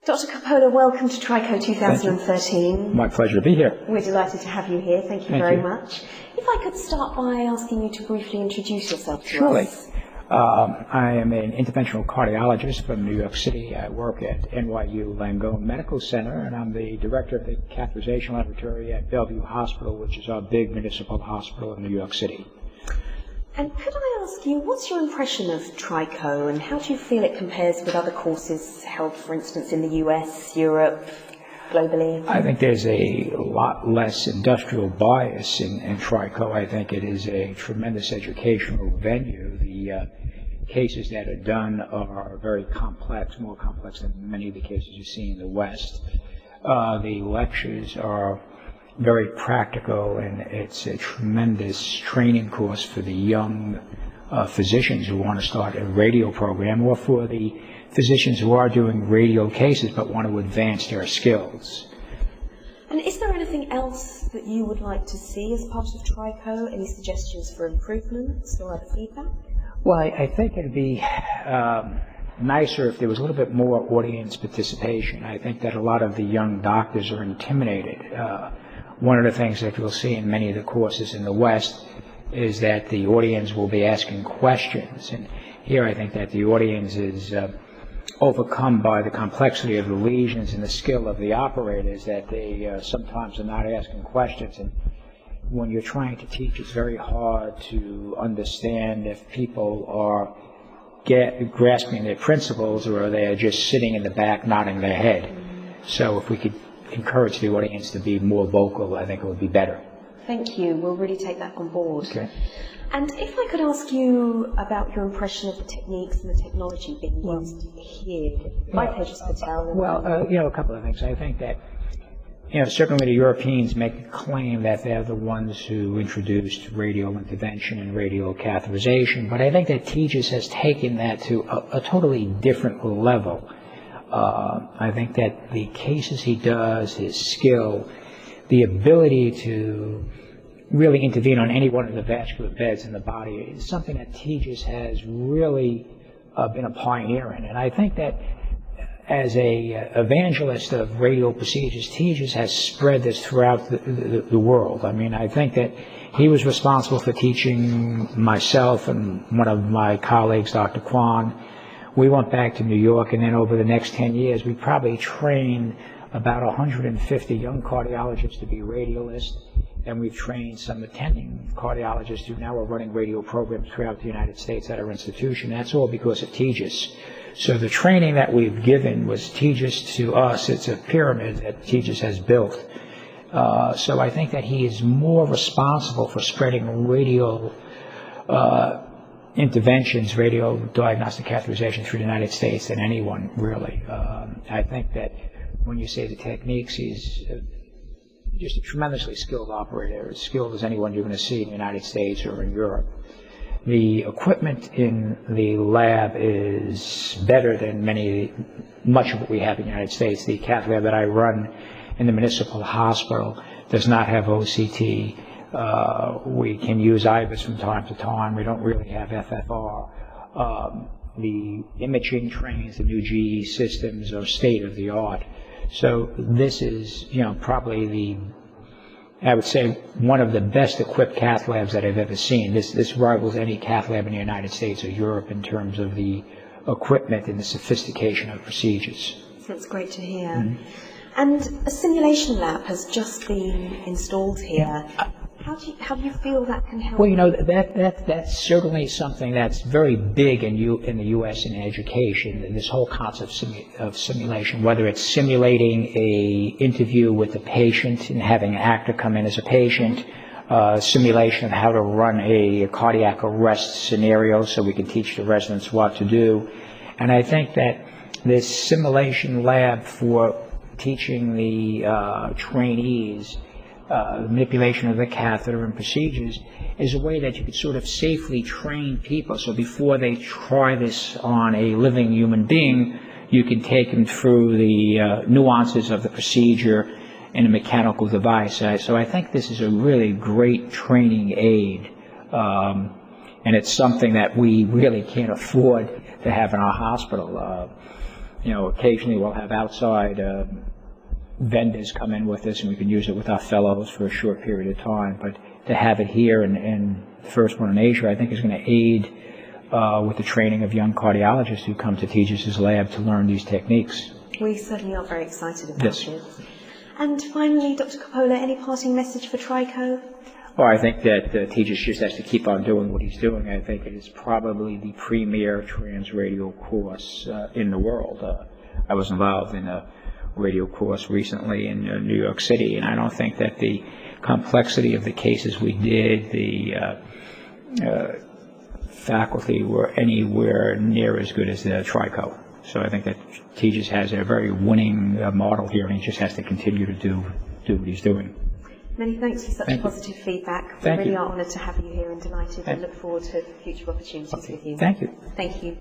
Dr. Coppola, welcome to Trico 2013. My pleasure to be here. We're delighted to have you here. Thank you very much. If I could start by asking you to briefly introduce yourself to us. I am an interventional cardiologist from New York City. I work at NYU Langone Medical Center, and I'm the director of the catheterization laboratory at Bellevue Hospital, which is our big municipal hospital in New York City. And could I ask you, what's your impression of Trico, and how do you feel it compares with other courses held, for instance, in the US, Europe, globally? I think there's a lot less industrial bias in Trico. I think it is a tremendous educational venue. The cases that are done are very complex, more complex than many of the cases you see in the West. The lectures are very practical, and it's a tremendous training course for the young physicians who want to start a radio program, or for the physicians who are doing radio cases but want to advance their skills. And is there anything else that you would like to see as part of Trico? Any suggestions for improvements or other feedback? Well, I think it'd be nicer if there was a little bit more audience participation. I think that a lot of the young doctors are intimidated. One of the things that you'll see in many of the courses in the West is that the audience will be asking questions. And here I think that the audience is overcome by the complexity of the lesions and the skill of the operators, that they sometimes are not asking questions. And when you're trying to teach, it's very hard to understand if people are grasping their principles, or they are just sitting in the back nodding their head. So if we could encourage the audience to be more vocal, I think it would be better. Thank you. We'll really take that on board. Okay. And if I could ask you about your impression of the techniques and the technology being used here by Tejas Patel. A couple of things. I think that, certainly the Europeans make a claim that they're the ones who introduced radial intervention and radial catheterization, but I think that Tejas has taken that to a totally different level. I think that the cases he does, his skill, the ability to really intervene on any one of the vascular beds in the body is something that Tejas has really been a pioneer in. And I think that as a evangelist of radial procedures, Tejas has spread this throughout the world. I mean, I think that he was responsible for teaching myself and one of my colleagues, Dr. Kwan. We went back to New York, and then over the next 10 years, we probably trained about 150 young cardiologists to be radialists, and we've trained some attending cardiologists who now are running radial programs throughout the United States at our institution. That's all because of Tejas. So the training that we've given was Tejas to us. It's a pyramid that Tejas has built. So I think that he is more responsible for spreading radial interventions, radio diagnostic catheterization through the United States than anyone, really. I think that when you say the techniques, he's just a tremendously skilled operator, as skilled as anyone you're going to see in the United States or in Europe. The equipment in the lab is better than much of what we have in the United States. The cath lab that I run in the municipal hospital does not have OCT. We can use IVUS from time to time. We don't really have FFR. The imaging trains, the new GE systems are state of the art. So this is, probably I would say, one of the best equipped cath labs that I've ever seen. This rivals any cath lab in the United States or Europe in terms of the equipment and the sophistication of procedures. That's great to hear. Mm-hmm. And a simulation lab has just been installed here. How do you feel that can help? Well, that's certainly something that's very big in the U.S. in education. This whole concept of simulation, whether it's simulating a interview with a patient and having an actor come in as a patient, simulation of how to run a cardiac arrest scenario, so we can teach the residents what to do. And I think that this simulation lab for teaching the trainees manipulation of the catheter and procedures is a way that you could sort of safely train people. So before they try this on a living human being, you can take them through the nuances of the procedure in a mechanical device. So I think this is a really great training aid, and it's something that we really can't afford to have in our hospital. occasionally we'll have outside vendors come in with us, and we can use it with our fellows for a short period of time. But to have it here and the first one in Asia, I think is going to aid with the training of young cardiologists who come to Tejas' lab to learn these techniques. We certainly are very excited about Yes. it. And finally, Dr. Coppola, any parting message for Trico? Well, I think that Tejas just has to keep on doing what he's doing. I think it is probably the premier transradial course in the world. I was involved in a radio course recently in New York City, and I don't think that the complexity of the cases we did, the faculty were anywhere near as good as the Trico. So I think that Tejas has a very winning model here, and he just has to continue to do what he's doing. Many thanks for such Thank you. positive feedback. Thank We really you. are honoured to have you here and delighted and look forward to future opportunities with you. Thank you. Thank you.